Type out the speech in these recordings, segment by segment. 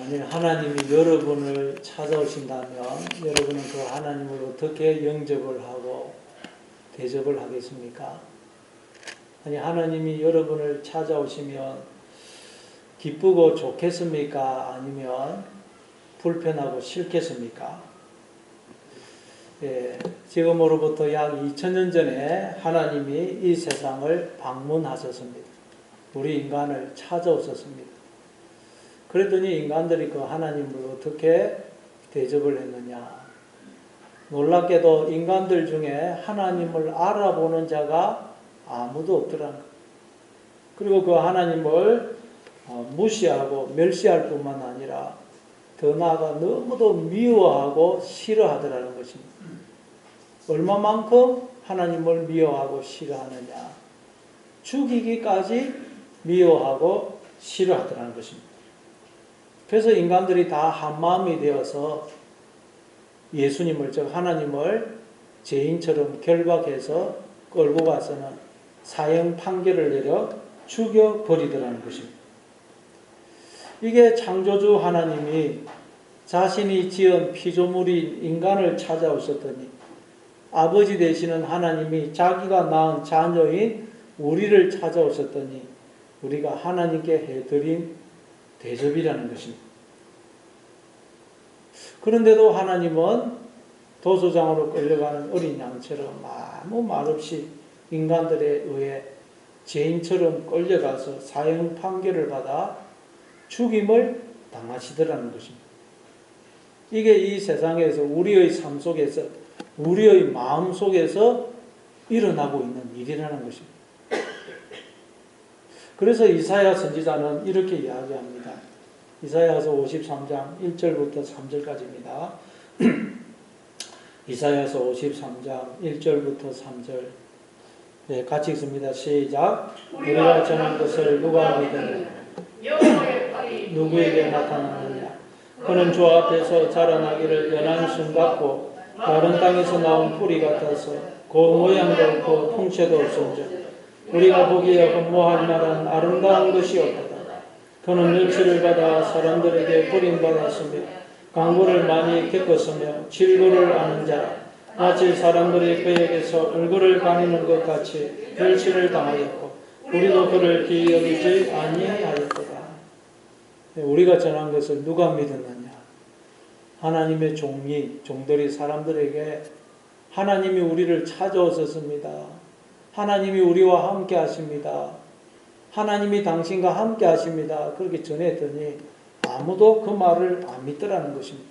만일 하나님이 여러분을 찾아오신다면 여러분은 그 하나님을 어떻게 영접을 하고 대접을 하겠습니까? 아니, 하나님이 여러분을 찾아오시면 기쁘고 좋겠습니까? 아니면 불편하고 싫겠습니까? 예, 지금으로부터 약 2000년 전에 하나님이 이 세상을 방문하셨습니다. 우리 인간을 찾아오셨습니다. 그랬더니 인간들이 그 하나님을 어떻게 대접을 했느냐? 놀랍게도 인간들 중에 하나님을 알아보는 자가 아무도 없더라는 것. 그리고 그 하나님을 무시하고 멸시할 뿐만 아니라 더 나아가 너무도 미워하고 싫어하더라는 것입니다. 얼마만큼 하나님을 미워하고 싫어하느냐? 죽이기까지 미워하고 싫어하더라는 것입니다. 그래서 인간들이 다 한마음이 되어서 예수님을, 즉 하나님을 죄인처럼 결박해서 끌고 가서는 사형 판결을 내려 죽여버리더라는 것입니다. 이게 창조주 하나님이 자신이 지은 피조물인 인간을 찾아오셨더니 아버지 되시는 하나님이 자기가 낳은 자녀인 우리를 찾아오셨더니 우리가 하나님께 해드린 대접이라는 것입니다. 그런데도 하나님은 도소장으로 끌려가는 어린 양처럼 아무 말 없이 인간들에 의해 죄인처럼 끌려가서 사형 판결을 받아 죽임을 당하시더라는 것입니다. 이게 이 세상에서 우리의 삶 속에서 우리의 마음 속에서 일어나고 있는 일이라는 것입니다. 그래서 이사야 선지자는 이렇게 이야기합니다. 이사야서 53장 1절부터 3절까지입니다. 이사야서 53장 1절부터 3절. 네, 같이 읽습니다. 시작. 우리가 전한 것을 누가 믿으냐? 누구에게 나타나느냐? 그는 주 앞에서 자라나기를 연한 순 같고 마른 땅에서 나온 뿌리 같아서 그 모양도 없고 풍채도 없은즉 우리가 보기에 흠모할 만한 아름다운 것이 없다. 그는 멸치를 받아 사람들에게 버림받았으며 강고를 많이 겪었으며 질고를 아는 자라. 마치 사람들이 그에게서 얼굴을 가리는 것 같이 멸치를 당하였고 우리도 그를 귀히 여기지 아니하였도다. 우리가 전한 것을 누가 믿었느냐? 하나님의 종들이 사람들에게 하나님이 우리를 찾아오셨습니다. 하나님이 우리와 함께 하십니다. 하나님이 당신과 함께 하십니다. 그렇게 전했더니 아무도 그 말을 안 믿더라는 것입니다.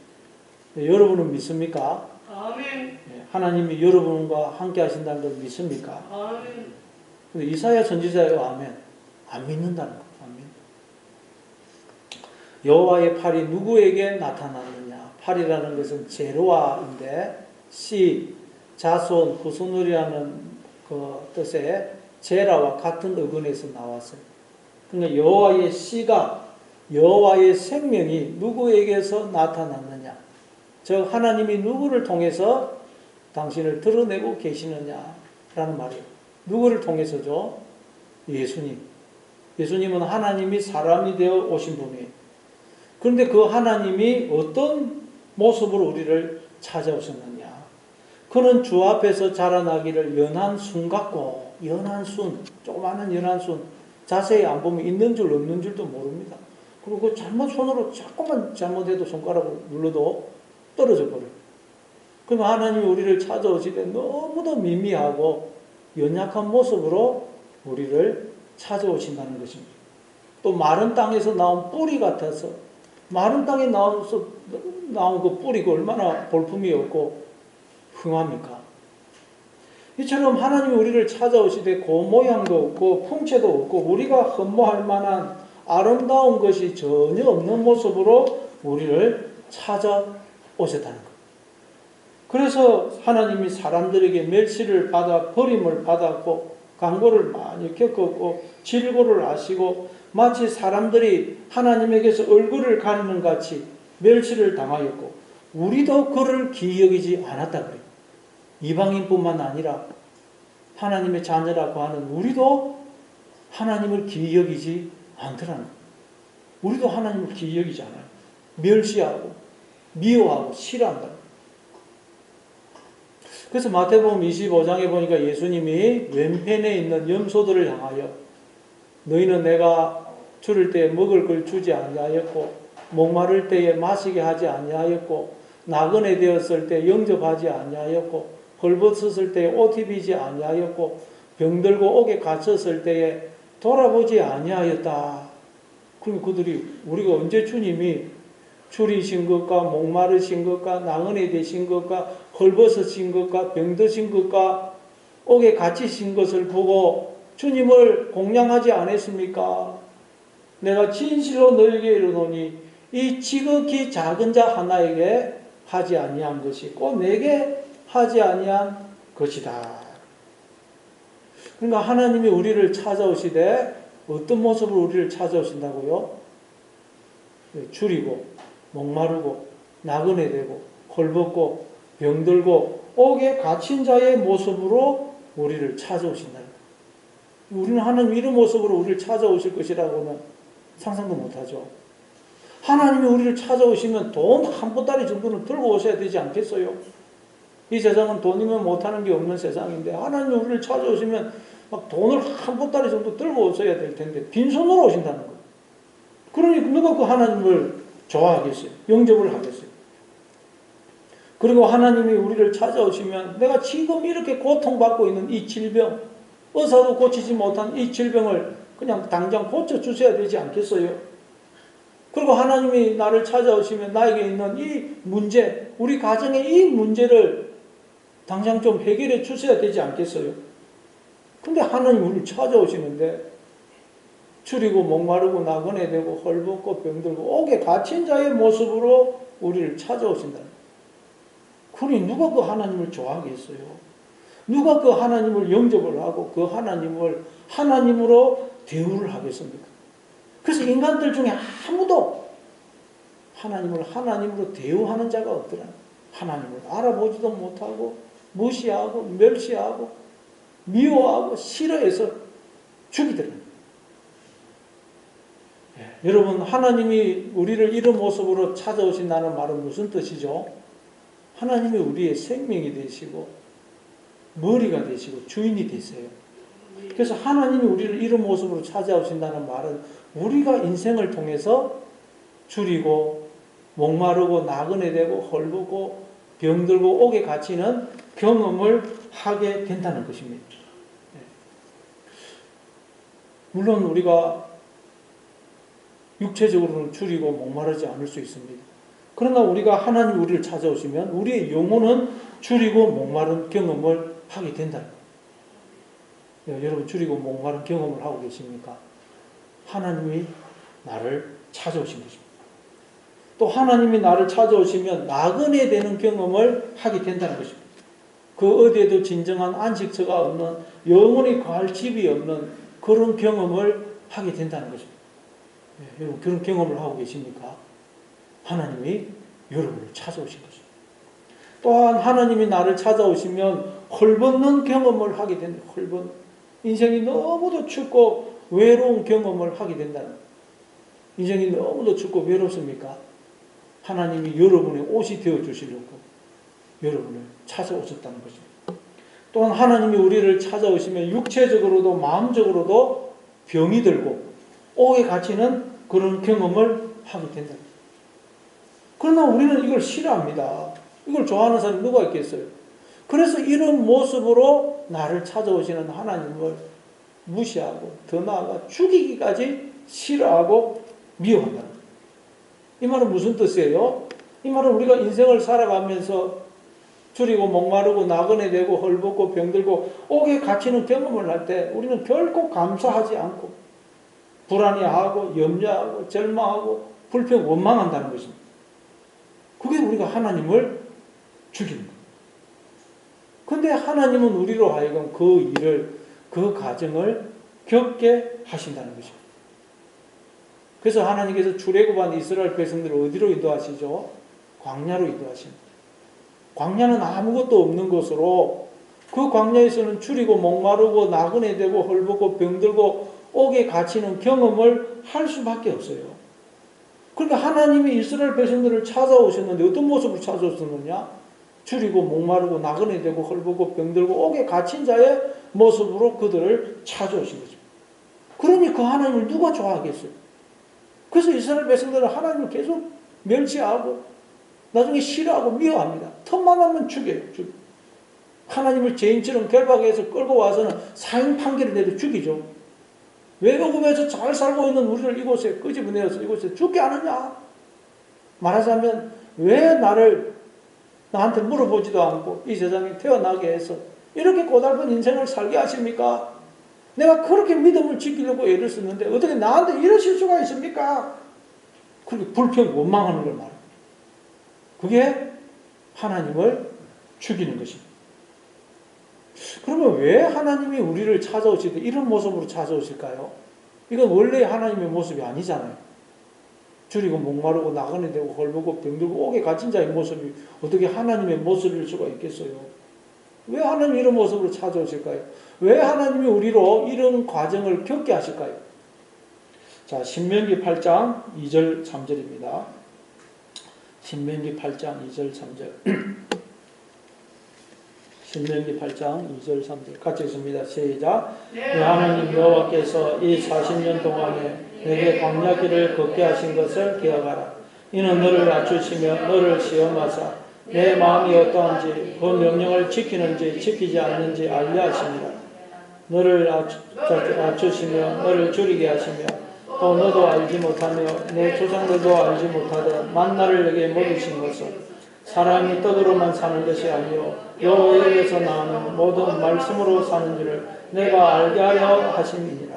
여러분은 믿습니까? 아멘. 하나님이 여러분과 함께 하신다는 걸 믿습니까? 아멘. 근데 이사야 선지자가 아멘. 안 믿는다는 거. 아멘. 여호와의 팔이 누구에게 나타났느냐? 팔이라는 것은 제로아인데 자손, 후손이라는 그 뜻의 제라와 같은 어근에서 나왔어요. 그러니까 여호와의 씨가 여호와의 생명이 누구에게서 나타났느냐? 즉 하나님이 누구를 통해서 당신을 드러내고 계시느냐라는 말이에요. 누구를 통해서죠? 예수님. 예수님은 하나님이 사람이 되어 오신 분이에요. 그런데 그 하나님이 어떤 모습으로 우리를 찾아오셨느냐? 그는 주 앞에서 자라나기를 연한 순 같고, 연한 순, 조그마한 연한 순, 자세히 안 보면 있는 줄 없는 줄도 모릅니다. 그리고 잘못 손으로 조금만 잘못해도 손가락을 눌러도 떨어져 버려요. 그럼 하나님이 우리를 찾아오실 때 너무도 미미하고 연약한 모습으로 우리를 찾아오신다는 것입니다. 또 마른 땅에서 나온 뿌리 같아서 마른 땅에 나온 그 뿌리가 얼마나 볼품이 없고 흥합니까? 이처럼 하나님이 우리를 찾아오시되 그 모양도 없고 풍채도 없고 우리가 흠모할 만한 아름다운 것이 전혀 없는 모습으로 우리를 찾아오셨다는 것. 그래서 하나님이 사람들에게 멸시를 받아 버림을 받았고 강고를 많이 겪었고 질고를 아시고 마치 사람들이 하나님에게서 얼굴을 가리는 같이 멸시를 당하였고 우리도 그를 기이 여기지 않았다 그래요. 이방인뿐만 아니라 하나님의 자녀라고 하는 우리도 하나님을 기이 여기지 않더라는 거예요. 우리도 하나님을 기이 여기지 않아요. 멸시하고 미워하고 싫어한다. 그래서 마태복음 25장에 보니까 예수님이 왼편에 있는 염소들을 향하여 너희는 내가 줄을 때에 먹을 걸 주지 아니하였고 목마를 때에 마시게 하지 아니하였고 나그네 되었을 때 영접하지 아니하였고 헐벗었을 때에 옷 입히지 아니하였고 병들고 옥에 갇혔을 때에 돌아보지 아니하였다. 그러니까 그들이 우리가 언제 주님이 줄이신 것과 목마르신 것과 나그네 되신 것과 헐벗으신 것과 병드신 것과 옥에 갇히신 것을 보고 주님을 공양하지 않았습니까? 내가 진실로 너에게 이르노니 이 지극히 작은 자 하나에게 하지 아니한 것이 꼭 내게 하지 아니한 것이다. 그러니까 하나님이 우리를 찾아오시되 어떤 모습으로 우리를 찾아오신다고요? 줄이고 목마르고 나그네 되고 헐벗고 병들고 옥에 갇힌 자의 모습으로 우리를 찾아오신다. 우리는 하나님 이런 모습으로 우리를 찾아오실 것이라고는 상상도 못하죠. 하나님이 우리를 찾아오시면 돈 한 보따리 정도는 들고 오셔야 되지 않겠어요? 이 세상은 돈이면 못하는 게 없는 세상인데 하나님이 우리를 찾아오시면 막 돈을 한 보따리 정도 들고 오셔야 될 텐데 빈손으로 오신다는 거예요. 그러니 누가 그 하나님을 좋아하겠어요? 영접을 하겠어요? 그리고 하나님이 우리를 찾아오시면 내가 지금 이렇게 고통받고 있는 이 질병, 의사도 고치지 못한 이 질병을 그냥 당장 고쳐주셔야 되지 않겠어요? 그리고 하나님이 나를 찾아오시면 나에게 있는 이 문제, 우리 가정의 이 문제를 당장 좀 해결해 주셔야 되지 않겠어요? 근데 하나님 우리를 찾아오시는데 줄이고 목마르고 나그네 되고 헐벗고 병들고 옥에 갇힌 자의 모습으로 우리를 찾아오신다. 그러니 누가 그 하나님을 좋아하겠어요? 누가 그 하나님을 영접을 하고 그 하나님을 하나님으로 대우를 하겠습니까? 그래서 인간들 중에 아무도 하나님을 하나님으로 대우하는 자가 없더라. 하나님을 알아보지도 못하고 무시하고 멸시하고 미워하고 싫어해서 죽이더라. 여러분, 하나님이 우리를 이런 모습으로 찾아오신다는 말은 무슨 뜻이죠? 하나님이 우리의 생명이 되시고 머리가 되시고 주인이 되세요. 그래서 하나님이 우리를 이런 모습으로 찾아오신다는 말은 우리가 인생을 통해서 줄이고 목마르고 나그네 되고 헐벗고 병들고 옥에 갇히는 경험을 하게 된다는 것입니다. 물론 우리가 육체적으로는 줄이고 목마르지 않을 수 있습니다. 그러나 우리가 하나님 우리를 찾아오시면 우리의 영혼은 줄이고 목마른 경험을 하게 된다. 여러분 줄이고 목마른 경험을 하고 계십니까? 하나님이 나를 찾아오신 것입니다. 또 하나님이 나를 찾아오시면 나그네 되는 경험을 하게 된다는 것입니다. 그 어디에도 진정한 안식처가 없는 영원히 갈 집이 없는 그런 경험을 하게 된다는 것입니다. 여러분 그런 경험을 하고 계십니까? 하나님이 여러분을 찾아오신 것입니다. 또한 하나님이 나를 찾아오시면 헐벗는 경험을 하게 된다. 헐벗는 인생이 너무도 춥고 외로운 경험을 하게 된다는 거예요. 인생이 너무도 춥고 외롭습니까? 하나님이 여러분의 옷이 되어주시려고 여러분을 찾아오셨다는 것입니다. 또한 하나님이 우리를 찾아오시면 육체적으로도 마음적으로도 병이 들고 옥에 갇히는 그런 경험을 하게 된다. 그러나 우리는 이걸 싫어합니다. 이걸 좋아하는 사람이 누가 있겠어요? 그래서 이런 모습으로 나를 찾아오시는 하나님을 무시하고 더 나아가 죽이기까지 싫어하고 미워한다. 이 말은 무슨 뜻이에요? 이 말은 우리가 인생을 살아가면서 줄이고 목마르고 나그네 되고 헐벗고 병들고 옥에 갇히는 경험을 할 때 우리는 결코 감사하지 않고 불안해하고 염려하고 절망하고 불평 원망한다는 것입니다. 그게 우리가 하나님을 죽이는 거예요. 그런데 하나님은 우리로 하여금 그 일을 그 과정을 겪게 하신다는 것입니다. 그래서 하나님께서 출애굽한 이스라엘 백성들을 어디로 인도하시죠? 광야로 인도하십니다. 광야는 아무것도 없는 곳으로 그 광야에서는 줄이고 목마르고 나그네 되고 헐벗고 병들고 옥에 갇히는 경험을 할 수밖에 없어요. 그러니까 하나님이 이스라엘 백성들을 찾아오셨는데 어떤 모습으로 찾아오셨느냐? 줄이고 목마르고 나그네 되고 헐벗고 병들고 옥에 갇힌 자의 모습으로 그들을 찾아오신 거죠. 그러니 그 하나님을 누가 좋아하겠어요? 그래서 이스라엘 백성들은 하나님을 계속 멸시하고 나중에 싫어하고 미워합니다. 틈만 나면 죽여요. 하나님을 죄인처럼 결박해서 끌고 와서는 사형 판결을 내도 죽이죠. 외국에서 잘 살고 있는 우리를 이곳에 끄집어내어서 이곳에 죽게 하느냐? 말하자면 왜 나한테 물어보지도 않고 이 세상에 태어나게 해서 이렇게 고달픈 인생을 살게 하십니까? 내가 그렇게 믿음을 지키려고 애를 썼는데 어떻게 나한테 이러실 수가 있습니까? 그렇게 불평 원망하는 걸 말합니다. 그게 하나님을 죽이는 것입니다. 그러면 왜 하나님이 우리를 찾아오실 때 이런 모습으로 찾아오실까요? 이건 원래 하나님의 모습이 아니잖아요. 줄이고 목마르고 나그네 되고 헐벗고 병들고 옥에 갇힌 자의 모습이 어떻게 하나님의 모습일 수가 있겠어요? 왜 하나님이 이런 모습으로 찾아오실까요? 왜 하나님이 우리로 이런 과정을 겪게 하실까요? 자, 신명기 8장 2절 3절입니다. 신명기 8장 2절 3절. 신명기 8장 2절 3절 같이 읽습니다. 시작. 내 하나님 여호와께서 이 40년 동안에 내게 광야길을 걷게 하신 것을 기억하라. 이는 너를 낮추시며 너를 시험하사 내 마음이 어떠한지 그 명령을 지키는지 지키지 않는지 알려 하십니다. 너를 낮추시며 너를 줄이게 하시며 또 너도 알지 못하며 내 조상들도 알지 못하던 만나를 내게 먹이신 것은 사람이 떡으로만 사는 것이 아니요 여호와의 입에서 나오는 모든 말씀으로 사는 줄을 내가 알게 하려 하심이니라.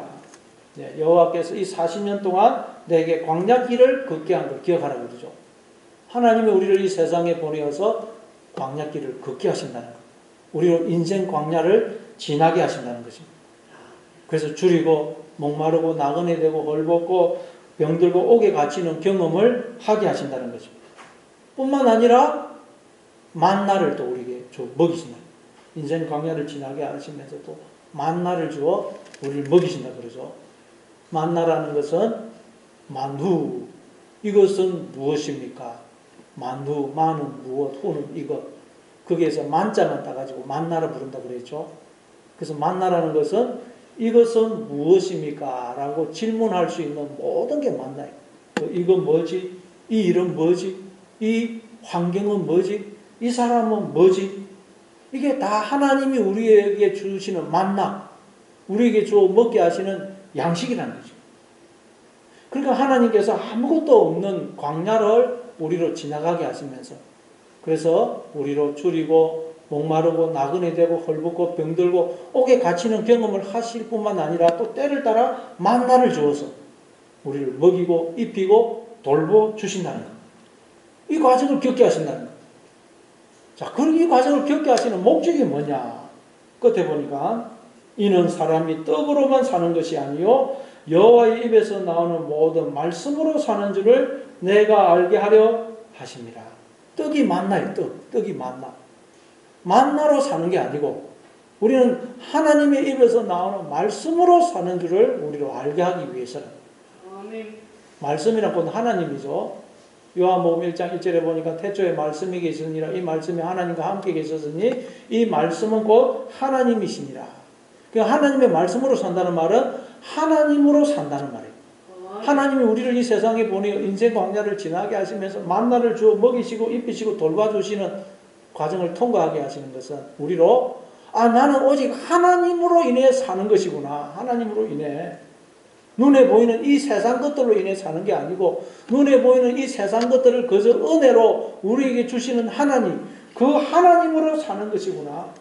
네, 여호와께서 이 40년 동안 내게 광야길을 걷게 한 걸 기억하라고 그러죠. 하나님이 우리를 이 세상에 보내어서 광야길을 걷게 하신다는 것. 우리로 인생 광야를 지나게 하신다는 것입니다. 그래서 줄이고 목마르고 나그네 되고 헐벗고 병들고 옥에 갇히는 경험을 하게 하신다는 것입니다. 뿐만 아니라 만나를 또 우리에게 먹이신다. 인생 광야를 지나게 하시면서 또 만나를 주어 우리를 먹이신다 그러죠. 만나라는 것은 만후. 이것은 무엇입니까? 만후, 만은 무엇, 후는 이것. 거기에서 만자만 따가지고 만나라 부른다 그랬죠. 그래서 만나라는 것은 이것은 무엇입니까? 라고 질문할 수 있는 모든 게 만나요. 이건 뭐지? 이 일은 뭐지? 이 환경은 뭐지? 이 사람은 뭐지? 이게 다 하나님이 우리에게 주시는 만나, 우리에게 주어 먹게 하시는 양식이라는 거죠. 그러니까 하나님께서 아무것도 없는 광야를 우리로 지나가게 하시면서 그래서 우리로 줄이고 목마르고 나그네 되고 헐벗고 병들고 옥에 갇히는 경험을 하실 뿐만 아니라 또 때를 따라 만나를 주어서 우리를 먹이고 입히고 돌보 주신다는 것. 이 과정을 겪게 하신다는 것. 자, 그럼 이 과정을 겪게 하시는 목적이 뭐냐? 끝에 보니까 이는 사람이 떡으로만 사는 것이 아니요 여호와의 입에서 나오는 모든 말씀으로 사는 줄을 내가 알게 하려 하십니다. 떡이 만나요. 떡이 만나. 만나로 사는 게 아니고 우리는 하나님의 입에서 나오는 말씀으로 사는 줄을 우리로 알게 하기 위해서는 말씀이란 건 하나님이죠. 요한복음 1장 1절에 보니까 태초에 말씀이 계시니라. 이 말씀이 하나님과 함께 계셨으니 이 말씀은 곧 하나님이시니라. 그러니까 하나님의 말씀으로 산다는 말은 하나님으로 산다는 말이에요. 하나님이 우리를 이 세상에 보내 인생 광야를 지나게 하시면서 만나를 주어 먹이시고 입히시고 돌봐주시는 과정을 통과하게 하시는 것은 우리로 나는 오직 하나님으로 인해 사는 것이구나. 하나님으로 인해 눈에 보이는 이 세상 것들로 인해 사는 게 아니고 눈에 보이는 이 세상 것들을 그저 은혜로 우리에게 주시는 하나님, 그 하나님으로 사는 것이구나.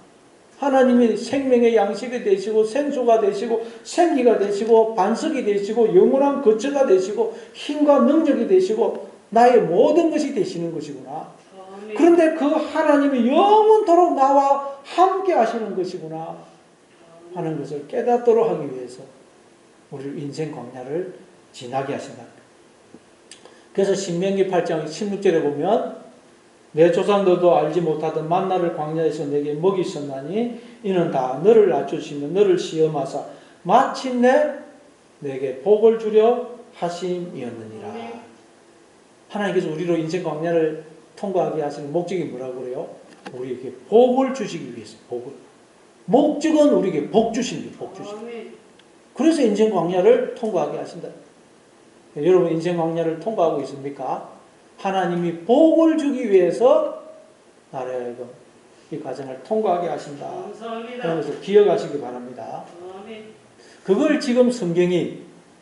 하나님이 생명의 양식이 되시고 생수가 되시고 생기가 되시고 반석이 되시고 영원한 거처가 되시고 힘과 능력이 되시고 나의 모든 것이 되시는 것이구나. 그런데 그 하나님이 영원토록 나와 함께 하시는 것이구나 하는 것을 깨닫도록 하기 위해서 우리를 인생 광야를 지나게 하신다. 그래서 신명기 8장 16절에 보면 내 조상들도 알지 못하던 만나를 광야에서 내게 먹이셨나니 이는 다 너를 낮추시며 너를 시험하사 마침내 내게 복을 주려 하심이었느니라. 하나님께서 우리로 인생 광야를 통과하게 하시는 목적이 뭐라고 그래요? 우리에게 복을 주시기 위해서. 복을. 목적은 우리에게 복 주신 복 주신. 그래서 인생 광야를 통과하게 하신다. 여러분 인생 광야를 통과하고 있습니까? 하나님이 복을 주기 위해서 나를 하여금 이 과정을 통과하게 하신다. 그러면서 기억하시기 바랍니다. 그걸 지금 성경이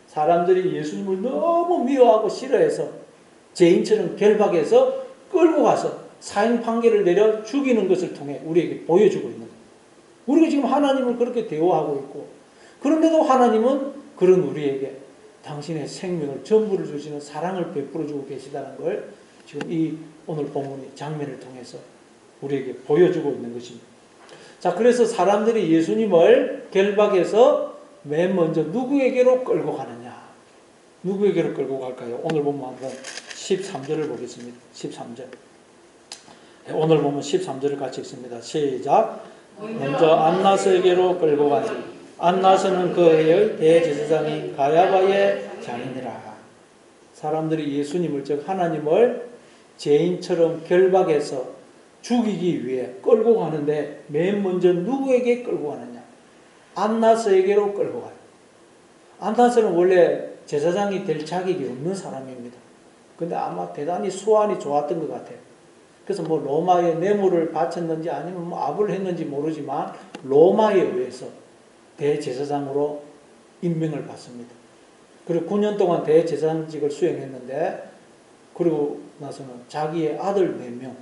사람들이 예수님을 너무 미워하고 싫어해서 죄인처럼 결박해서 끌고 가서 사형 판결을 내려 죽이는 것을 통해 우리에게 보여주고 있는 거예요. 우리가 지금 하나님을 그렇게 대우하고 있고, 그런데도 하나님은 그런 우리에게 당신의 생명을 전부를 주시는 사랑을 베풀어주고 계시다는 걸 지금 이 오늘 본문의 장면을 통해서 우리에게 보여주고 있는 것입니다. 자, 그래서 사람들이 예수님을 결박해서 맨 먼저 누구에게로 끌고 가느냐? 누구에게로 끌고 갈까요? 오늘 보면 한번 13절을 보겠습니다. 13절. 오늘 보면 13절을 같이 읽습니다. 시작. 먼저 안나스에게로 끌고 가니 안나스는 그 해의 대제사장인 가야바의 자녀니라. 사람들이 예수님을, 즉 하나님을 죄인처럼 결박해서 죽이기 위해 끌고 가는데 맨 먼저 누구에게 끌고 가느냐? 안나스에게로 끌고 가요. 안나스는 원래 제사장이 될 자격이 없는 사람입니다. 근데 아마 대단히 수완이 좋았던 것 같아요. 그래서 뭐 로마에 뇌물을 바쳤는지 아니면 뭐 압을 했는지 모르지만 로마에 의해서 대제사장으로 임명을 받습니다. 그리고 9년 동안 대제사장직을 수행했는데, 그리고 나서는 자기의 아들 4명,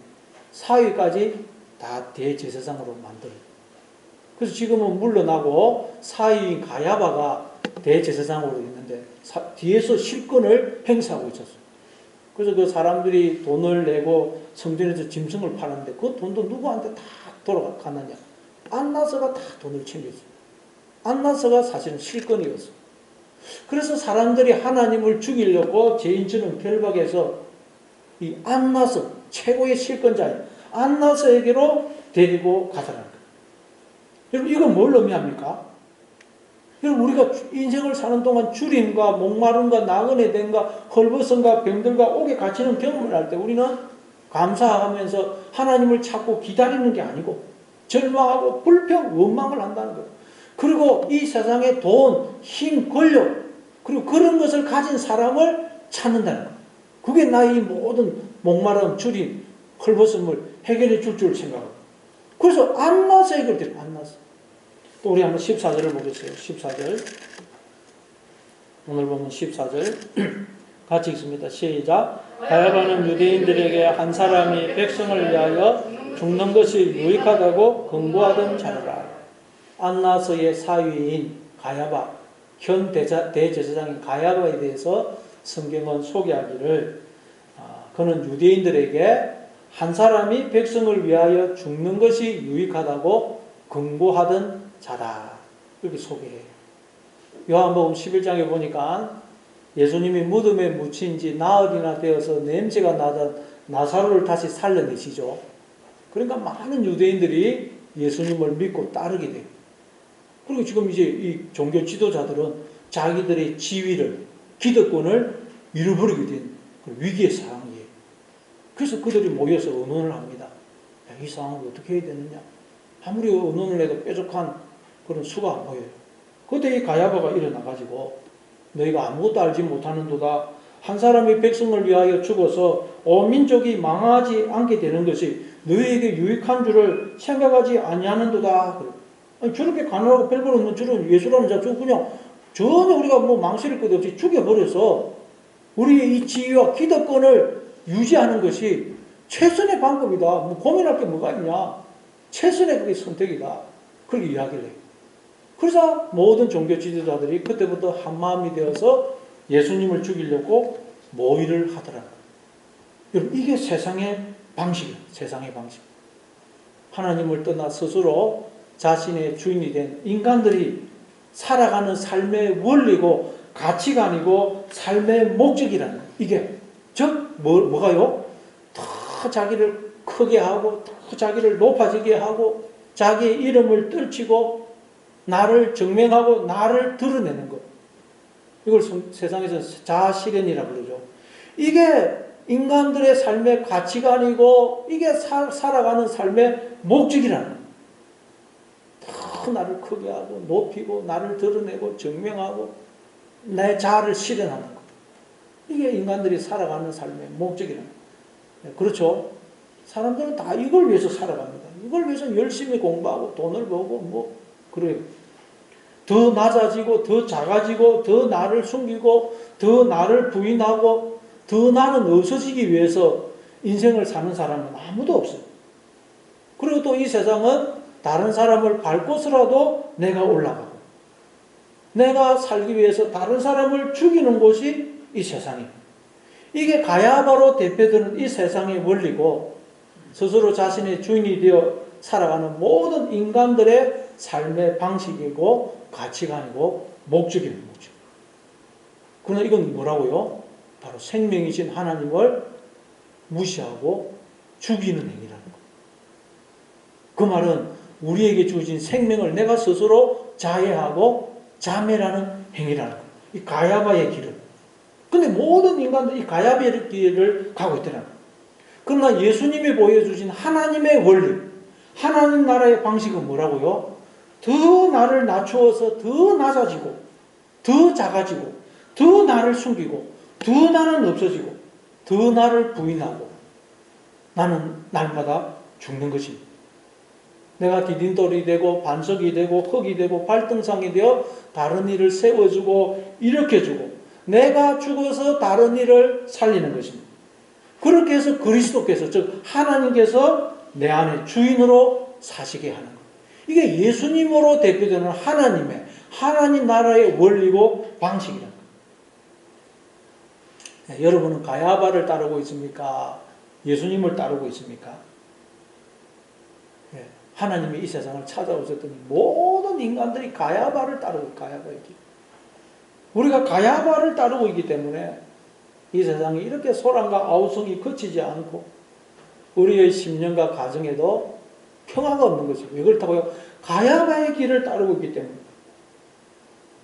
사위까지 다 대제사장으로 만들어요. 그래서 지금은 물러나고 사위인 가야바가 대제사장으로 있는데 뒤에서 실권을 행사하고 있었어요. 그래서 그 사람들이 돈을 내고 성전에서 짐승을 파는데 그 돈도 누구한테 다 돌아가느냐? 안나스가 다 돈을 챙겼어요. 안나스가 사실은 실권이었어요. 그래서 사람들이 하나님을 죽이려고 죄인처럼 결박해서 이 안나스, 최고의 실권자인 안나스에게로 데리고 가더라는 거예요. 여러분, 이건 뭘 의미합니까? 여러분, 우리가 인생을 사는 동안 주림과 목마름과 나그네 됨과 헐벗음과 병들과 옥에 갇히는 경험을 할 때 우리는 감사하면서 하나님을 찾고 기다리는 게 아니고 절망하고 불평, 원망을 한다는 거예요. 그리고 이 세상에 돈, 힘, 권력, 그리고 그런 것을 가진 사람을 찾는다는 거예요. 그게 나의 모든 목마름, 주림, 헐벗음을 해결해 줄 생각하고. 그래서 안나스에게 드려요. 안나스. 또 우리 한번 14절을 보겠어요. 14절. 오늘 보면 14절. 같이 읽습니다. 시작. 가야바는 유대인들에게 한 사람이 백성을 위하여 죽는 것이 유익하다고 권고하던 자라. 안나스의 사위인 가야바, 현 대제사장인 가야바에 대해서 성경은 소개하기를, 그는 유대인들에게 한 사람이 백성을 위하여 죽는 것이 유익하다고 권고하던 자다. 이렇게 소개해요. 요한복음 11장에 보니까 예수님이 무덤에 묻힌 지 나흘이나 되어서 냄새가 나던 나사로를 다시 살려내시죠. 그러니까 많은 유대인들이 예수님을 믿고 따르게 돼요. 그리고 지금 이제 이 종교 지도자들은 자기들의 지위를, 기득권을 잃어버리게 된 위기의 상황이에요. 그래서 그들이 모여서 의논을 합니다. 야, 이 상황을 어떻게 해야 되느냐? 아무리 의논을 해도 뾰족한 그런 수가 안 보여요. 그때 이 가야바가 일어나가지고 너희가 아무것도 알지 못하는도다. 한 사람이 백성을 위하여 죽어서 온 민족이 망하지 않게 되는 것이 너희에게 유익한 줄을 생각하지 아니하는도다. 아니, 저렇게 가난하고 별볼 없는 저런 예수라는 자, 저 그냥 전혀 우리가 뭐 망설일 것 없이 죽여버려서 우리의 이 지위와 기득권을 유지하는 것이 최선의 방법이다. 뭐 고민할 게 뭐가 있냐. 최선의 그게 선택이다. 그렇게 이야기를 해요. 그래서 모든 종교 지도자들이 그때부터 한마음이 되어서 예수님을 죽이려고 모의를 하더라고요. 여러분, 이게 세상의 방식이에요. 세상의 방식. 하나님을 떠나 스스로 자신의 주인이 된 인간들이 살아가는 삶의 원리고 가치관이고 삶의 목적이라는 거예요. 이게 즉 뭐가요? 더 자기를 크게 하고 더 자기를 높아지게 하고 자기의 이름을 떨치고 나를 증명하고 나를 드러내는 것. 이걸 세상에서 자아실현이라고 그러죠. 이게 인간들의 삶의 가치관이고 이게 살아가는 삶의 목적이라는 거예요. 더 나를 크게 하고 높이고 나를 드러내고 증명하고 내 자아를 실현하는 것. 이게 인간들이 살아가는 삶의 목적이라는 거예요. 그렇죠? 사람들은 다 이걸 위해서 살아갑니다. 이걸 위해서 열심히 공부하고 돈을 벌고 뭐 그래요. 더 낮아지고 더 작아지고 더 나를 숨기고 더 나를 부인하고 더 나는 없어지기 위해서 인생을 사는 사람은 아무도 없어요. 그리고 또 이 세상은 다른 사람을 밟고서라도 내가 올라가고 내가 살기 위해서 다른 사람을 죽이는 곳이 이 세상이에요. 이게 가야바로 대표되는 이 세상의 원리고 스스로 자신의 주인이 되어 살아가는 모든 인간들의 삶의 방식이고 가치관이고 목적이에요. 목적. 그러나 이건 뭐라고요? 바로 생명이신 하나님을 무시하고 죽이는 행위라는 거예요. 그 말은 우리에게 주어진 생명을 내가 스스로 자해하고 자멸하는 행위라는 거예요. 이 가야바의 길을. 근데 모든 인간들이 이 가야바의 길을 가고 있더라는 거예요. 그러나 예수님이 보여주신 하나님의 원리, 하나님 나라의 방식은 뭐라고요? 더 나를 낮추어서 더 낮아지고 더 작아지고 더 나를 숨기고 더 나는 없어지고 더 나를 부인하고 나는 날마다 죽는 것입니다. 내가 디딤돌이 되고 반석이 되고 흙이 되고 발등상이 되어 다른 일을 세워주고 일으켜주고 내가 죽어서 다른 일을 살리는 것입니다. 그렇게 해서 그리스도께서 즉 하나님께서 내 안에 주인으로 사시게 하는 것. 이게 예수님으로 대표되는 하나님 나라의 원리고 방식이라는 거예요. 네, 여러분은 가야바를 따르고 있습니까? 예수님을 따르고 있습니까? 네, 하나님이 이 세상을 찾아오셨더니 모든 인간들이 가야바를 따르고 가야바의 길. 우리가 가야바를 따르고 있기 때문에 이 세상이 이렇게 소란과 아우성이 그치지 않고 우리의 심령과 가정에도 평화가 없는 것이고 왜 그렇다고요? 가야바의 길을 따르고 있기 때문에.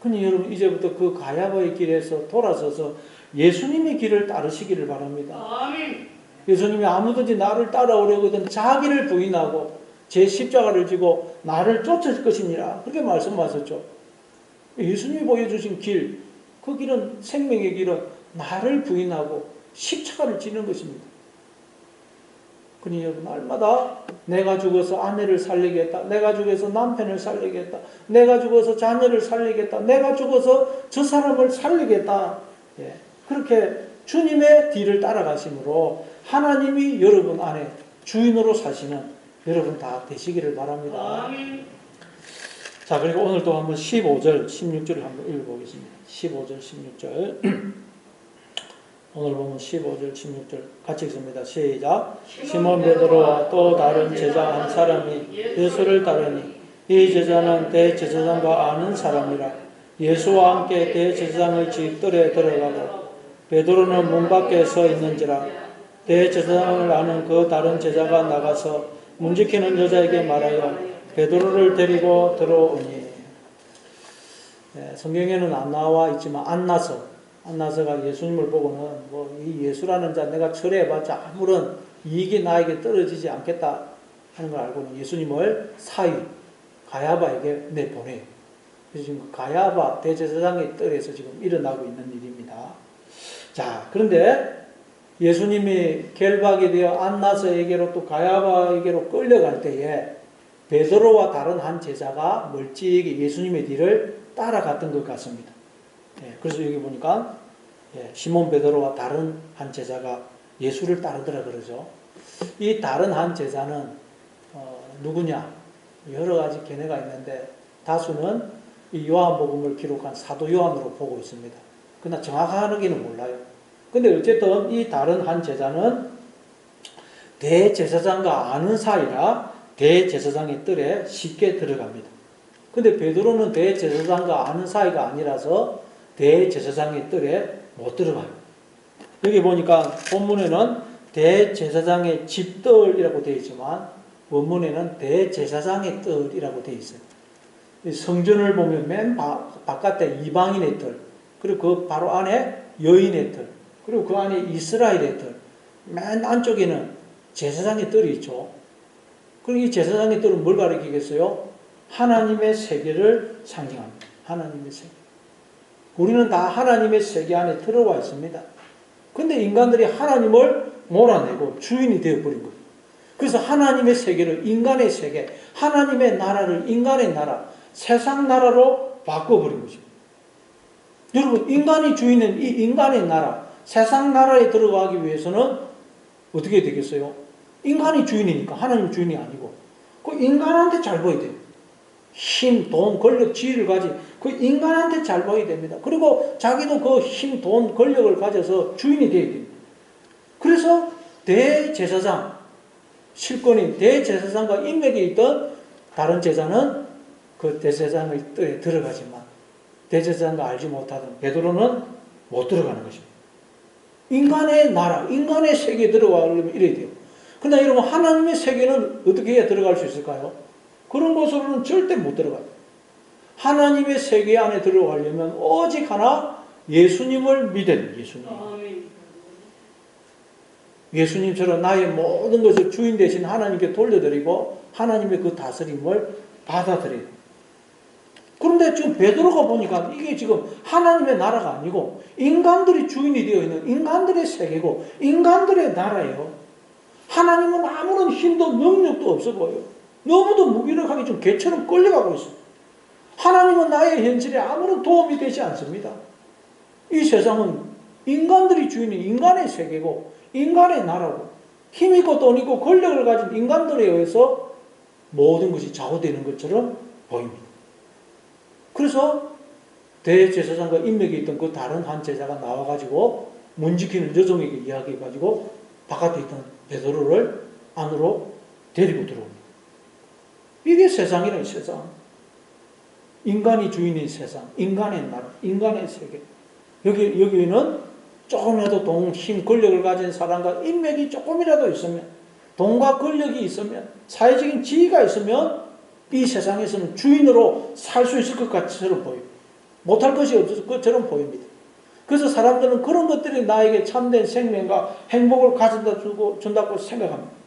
그러니 여러분 이제부터 그 가야바의 길에서 돌아서서 예수님의 길을 따르시기를 바랍니다. 아멘. 예수님이 아무든지 나를 따라오려거든 자기를 부인하고 제 십자가를 지고 나를 쫓을 것이니라 그렇게 말씀하셨죠. 예수님이 보여주신 길, 그 길은 생명의 길은 나를 부인하고 십자가를 지는 것입니다. 그러니 여러분 날마다 내가 죽어서 아내를 살리겠다. 내가 죽어서 남편을 살리겠다. 내가 죽어서 자녀를 살리겠다. 내가 죽어서 저 사람을 살리겠다. 예. 그렇게 주님의 뒤를 따라가심으로 하나님이 여러분 안에 주인으로 사시는 여러분 다 되시기를 바랍니다. 아멘. 자, 그리고 오늘 또 한번 15절, 16절을 한번 읽어보겠습니다. 15절, 16절. 오늘 보면 15절, 16절 같이 읽습니다. 시작. 시몬 베드로와 또 다른 제자 한 사람이 예수를 따르니 이 제자는 대제사장과 아는 사람이라 예수와 함께 대제사장의 집들에 들어가고 베드로는 문 밖에 서 있는지라 대제사장을 아는 그 다른 제자가 나가서 문 지키는 여자에게 말하여 베드로를 데리고 들어오니. 네, 성경에는 안 나와 있지만 안나서가 예수님을 보고는 뭐 이 예수라는 자 내가 철회해봤자 아무런 이익이 나에게 떨어지지 않겠다 하는 걸 알고는 예수님을 사위 가야바에게 내보내요. 그래서 지금 가야바 대제사장의 뜰에서 지금 일어나고 있는 일입니다. 자, 그런데 예수님이 결박이 되어 안나서에게로 또 가야바에게로 끌려갈 때에 베드로와 다른 한 제자가 멀찍이 예수님의 뒤를 따라갔던 것 같습니다. 예, 그래서 여기 보니까 시몬 베드로와 다른 한 제자가 예수를 따르더라 그러죠. 이 다른 한 제자는 누구냐? 여러 가지 견해가 있는데 다수는 이 요한복음을 기록한 사도 요한으로 보고 있습니다. 그러나 정확하게는 몰라요. 근데 어쨌든 이 다른 한 제자는 대제사장과 아는 사이라 대제사장의 뜰에 쉽게 들어갑니다. 근데 베드로는 대제사장과 아는 사이가 아니라서 대제사장의 뜰에 못 들어가요. 여기 보니까 본문에는 대제사장의 집뜰이라고 되어 있지만 원문에는 대제사장의 뜰이라고 되어 있어요. 성전을 보면 맨 바깥에 이방인의 뜰, 그리고 그 바로 안에 여인의 뜰, 그리고 그 안에 이스라엘의 뜰, 맨 안쪽에는 제사장의 뜰이 있죠. 그럼 이 제사장의 뜰은 뭘 가리키겠어요? 하나님의 세계를 상징합니다. 하나님의 세계. 우리는 다 하나님의 세계 안에 들어와 있습니다. 근데 인간들이 하나님을 몰아내고 주인이 되어버린 거예요. 그래서 하나님의 세계를 인간의 세계, 하나님의 나라를 인간의 나라, 세상 나라로 바꿔버린 것입니다. 여러분, 인간이 주인은 이 인간의 나라, 세상 나라에 들어가기 위해서는 어떻게 되겠어요? 인간이 주인이니까 하나님 주인이 아니고 그 인간한테 잘 보여야 돼요. 힘, 돈, 권력, 지위를 가진 그 인간한테 잘 보여야 됩니다. 그리고 자기도 그 힘, 돈, 권력을 가져서 주인이 되어야 됩니다. 그래서 대제사장, 실권인 대제사장과 인맥이 있던 다른 제자는 그 대제사장의 뜰에 들어가지만 대제사장과 알지 못하던 베드로는 못 들어가는 것입니다. 인간의 나라, 인간의 세계에 들어가려면 이래야 돼요. 그러나 여러분, 하나님의 세계는 어떻게 해야 들어갈 수 있을까요? 그런 곳으로는 절대 못 들어가요. 하나님의 세계 안에 들어가려면 오직 하나, 예수님을 믿어야 돼요. 예수님. 예수님처럼 나의 모든 것을 주인 대신 하나님께 돌려드리고 하나님의 그 다스림을 받아들여요. 그런데 지금 베드로가 보니까 이게 지금 하나님의 나라가 아니고 인간들이 주인이 되어 있는 인간들의 세계고 인간들의 나라예요. 하나님은 아무런 힘도 능력도 없어 보여요. 너무도 무기력하게 좀 개처럼 끌려가고 있어요. 하나님은 나의 현실에 아무런 도움이 되지 않습니다. 이 세상은 인간들이 주인인 인간의 세계고 인간의 나라고 힘있고 돈있고 권력을 가진 인간들에 의해서 모든 것이 좌우되는 것처럼 보입니다. 그래서 대제사장과 인맥이 있던 그 다른 한 제자가 나와가지고 문 지키는 여종에게 이야기해가지고 바깥에 있던 베드로를 안으로 데리고 들어옵니다. 이게 세상이라는 세상. 인간이 주인인 세상, 인간의 나라, 인간의 세계. 여기는 조금이라도 돈, 힘, 권력을 가진 사람과 인맥이 조금이라도 있으면, 돈과 권력이 있으면, 사회적인 지위가 있으면 이 세상에서는 주인으로 살 수 있을 것 같처럼 보여요. 못할 것이 없을 것처럼 보입니다. 그래서 사람들은 그런 것들이 나에게 참된 생명과 행복을 가져다 준다고 생각합니다.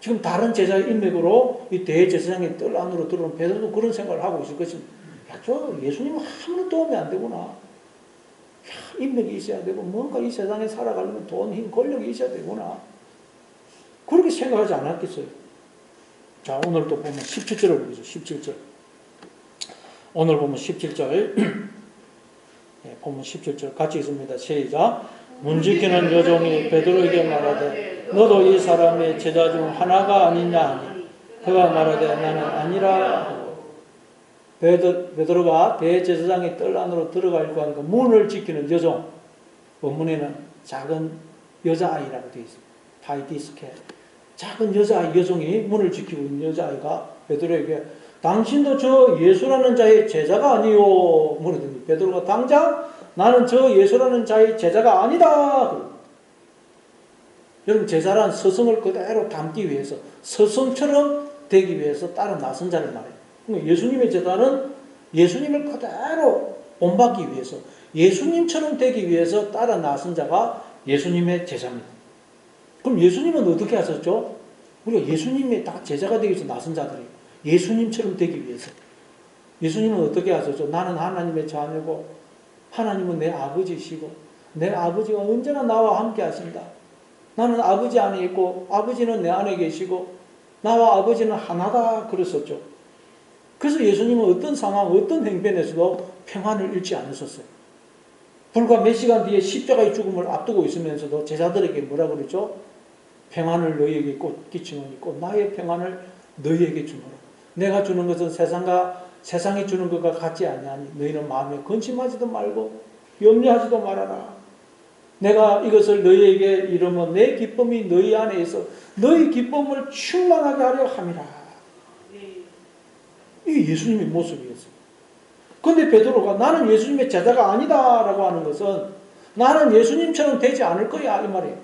지금 다른 제자의 인맥으로 이 대제사장의 뜰 안으로 들어온 베드로도 그런 생각을 하고 있을 것입니다. 야, 저 예수님은 아무런 도움이 안 되구나. 야, 인맥이 있어야 되고 뭔가 이 세상에 살아가려면 돈, 힘, 권력이 있어야 되구나. 그렇게 생각하지 않았겠어요. 자, 오늘 또 보면 17절을 보죠. 17절. 오늘 보면 17절. 네, 보면 17절 같이 있습니다. 시작. 문 지키는 여종이 베드로에게 말하되 너도 이 사람의 제자 중 하나가 아니냐 하니 그가 말하되 나는 아니라. 베드로가 대제사장의 뜰 안으로 들어가려고 하니까 문을 지키는 여종, 본문에는 작은 여자아이라고 되어 있습니다. 파이디스케, 작은 여종이 문을 지키고 있는 여자아이가 베드로에게 당신도 저 예수라는 자의 제자가 아니요 물으더니 베드로가 당장 나는 저 예수라는 자의 제자가 아니다. 여러분, 제자란 스승을 그대로 닮기 위해서, 스승처럼 되기 위해서 따른 나선 자를 말해요. 예수님의 제자는 예수님을 그대로 본받기 위해서, 예수님처럼 되기 위해서 따라 나선 자가 예수님의 제자입니다. 그럼 예수님은 어떻게 하셨죠? 우리가 예수님의 다 제자가 되기 위해서 나선 자들이에요. 예수님처럼 되기 위해서. 예수님은 어떻게 하셨죠? 나는 하나님의 자녀고 하나님은 내 아버지시고 내 아버지가 언제나 나와 함께 하신다. 나는 아버지 안에 있고 아버지는 내 안에 계시고 나와 아버지는 하나다 그랬었죠. 그래서 예수님은 어떤 상황, 어떤 행편에서도 평안을 잃지 않으셨어요. 불과 몇 시간 뒤에 십자가의 죽음을 앞두고 있으면서도 제자들에게 뭐라 그랬죠? 평안을 너희에게 끼치노니 곧 나의 평안을 너희에게 주노라. 내가 주는 것은 세상이 주는 것과 같지 아니하니 너희는 마음에 근심하지도 말고 염려하지도 말아라. 내가 이것을 너희에게 이르면 내 기쁨이 너희 안에 있어 너희 기쁨을 충만하게 하려 함이라. 이게 예수님의 모습이었어요. 그런데 베드로가 나는 예수님의 제자가 아니다라고 하는 것은 나는 예수님처럼 되지 않을 거야 이 말이에요.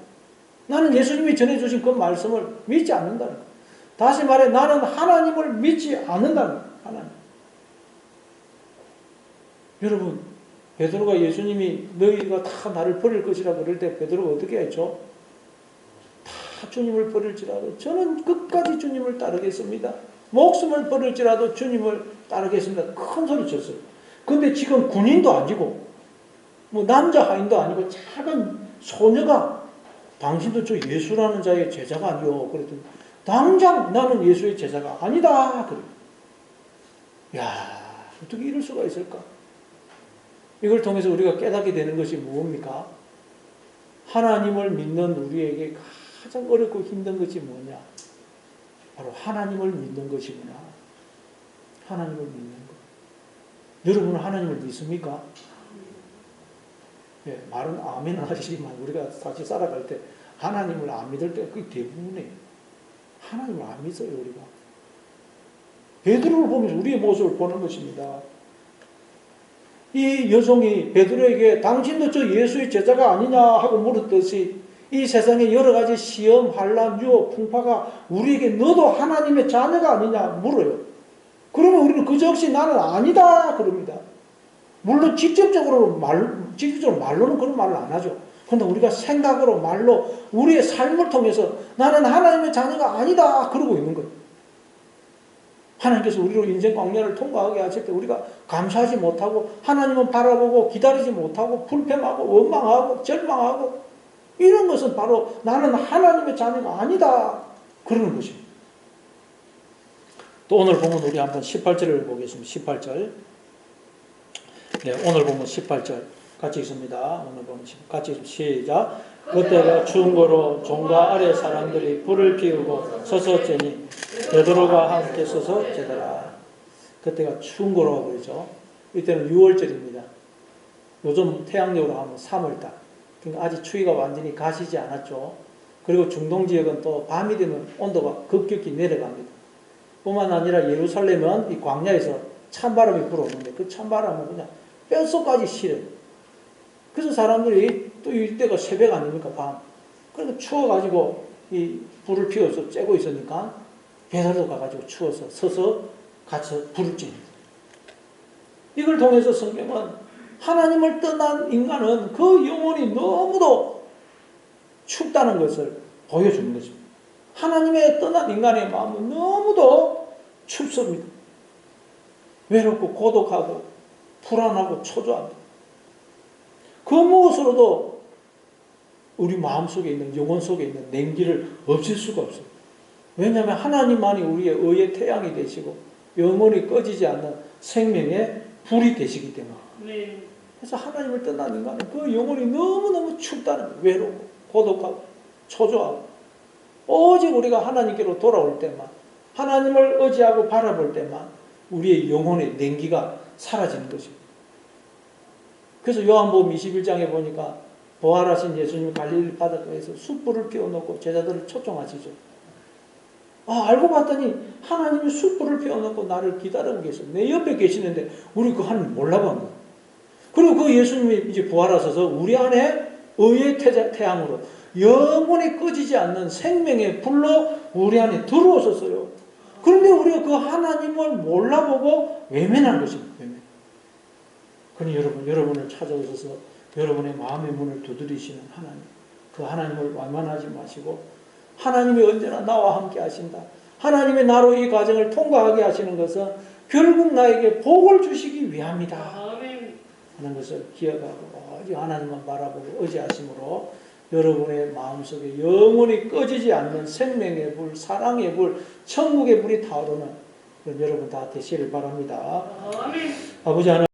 나는 예수님이 전해주신 그 말씀을 믿지 않는다는 거예요. 다시 말해 나는 하나님을 믿지 않는다는 거예요. 하나님. 여러분, 베드로가 예수님이 너희가 다 나를 버릴 것이라 그럴 때 베드로가 어떻게 했죠? 주님을 버릴지라도 저는 끝까지 주님을 따르겠습니다. 목숨을 버릴지라도 주님을 따르겠습니다. 큰 소리 쳤어요. 근데 지금 군인도 아니고 뭐 남자 하인도 아니고 작은 소녀가 당신도 저 예수라는 자의 제자가 아니요. 그랬더니 당장 나는 예수의 제자가 아니다. 그래. 야, 어떻게 이럴 수가 있을까? 이걸 통해서 우리가 깨닫게 되는 것이 무엇입니까? 하나님을 믿는 우리에게 가장 어렵고 힘든 것이 뭐냐? 바로 하나님을 믿는 것이구나. 하나님을 믿는 것. 여러분은 하나님을 믿습니까? 예, 말은 아멘 하시지만 우리가 사실 살아갈 때 하나님을 안 믿을 때가 거의 대부분이에요. 하나님을 안 믿어요, 우리가. 베드로를 보면서 우리의 모습을 보는 것입니다. 이 여종이 베드로에게 당신도 저 예수의 제자가 아니냐 하고 물었듯이 이 세상에 여러 가지 시험, 환난, 유혹, 풍파가 우리에게 너도 하나님의 자녀가 아니냐 물어요. 그러면 우리는 그저없이 나는 아니다 그럽니다. 물론 직접적으로 말로는 그런 말을 안 하죠. 그런데 우리가 생각으로 말로 우리의 삶을 통해서 나는 하나님의 자녀가 아니다 그러고 있는 거예요. 하나님께서 우리로 인생 광야를 통과하게 하실 때 우리가 감사하지 못하고 하나님은 바라보고 기다리지 못하고 불평하고 원망하고 절망하고 이런 것은 바로 나는 하나님의 자녀가 아니다 그러는 것입니다. 또 오늘 보면 우리 한번 18절을 보겠습니다. 18절. 네, 오늘 보면 18절 같이 있습니다. 오늘 보면 같이 시작. 그때가 추운 거로 종과 아래 사람들이 불을 피우고 서서 째니 베드로가 함께 서서 재더라. 그때가 추운 거라고 그러죠. 이때는 6월절입니다. 요즘 태양력으로 하면 3월달. 그러니까 아직 추위가 완전히 가시지 않았죠. 그리고 중동 지역은 또 밤이 되면 온도가 급격히 내려갑니다. 뿐만 아니라 예루살렘은 이 광야에서 찬바람이 불어오는데 그 찬바람은 그냥 뼛속까지 실어요. 그래서 사람들이 또 이때가 새벽 아닙니까? 밤. 그러니까 추워가지고 이 불을 피워서 쬐고 있으니까 베드로도 가가지고 추워서 서서 같이 불을 쬐니다. 이걸 통해서 성경은 하나님을 떠난 인간은 그 영혼이 너무도 춥다는 것을 보여주는 것입니다. 하나님의 떠난 인간의 마음은 너무도 춥습니다. 외롭고 고독하고 불안하고 초조합니다. 그 무엇으로도 우리 마음속에 있는 영혼 속에 있는 냉기를 없앨 수가 없어요. 왜냐하면 하나님만이 우리의 의의 태양이 되시고 영원히 꺼지지 않는 생명의 불이 되시기 때문에. 네. 그래서 하나님을 떠난 인간은 그 영혼이 너무너무 춥다는 거예요. 외롭고 고독하고 초조하고 오직 우리가 하나님께로 돌아올 때만 하나님을 의지하고 바라볼 때만 우리의 영혼의 냉기가 사라지는 것입니다. 그래서 요한복음 21장에 보니까 부활하신 예수님이 갈릴리 바닷가에서 숯불을 피워놓고 제자들을 초청하시죠. 알고 봤더니 하나님이 숯불을 피워놓고 나를 기다리고 계셔. 내 옆에 계시는데 우리 그 하나님 몰라본 거야. 그리고 그 예수님이 이제 부활하셔서 우리 안에 의의 태양으로 영원히 꺼지지 않는 생명의 불로 우리 안에 들어오셨어요. 그런데 우리가 그 하나님을 몰라보고 외면한 것입니다. 외면. 그러니 여러분을 찾아오셔서 여러분의 마음의 문을 두드리시는 하나님, 그 하나님을 완만하지 마시고 하나님이 언제나 나와 함께 하신다. 하나님의 나로 이 과정을 통과하게 하시는 것은 결국 나에게 복을 주시기 위함이다 하는 것을 기억하고 오직 하나님만 바라보고 의지하심으로 여러분의 마음속에 영원히 꺼지지 않는 생명의 불, 사랑의 불, 천국의 불이 타오르는 여러분 다 되시를 바랍니다. 아버지 하나님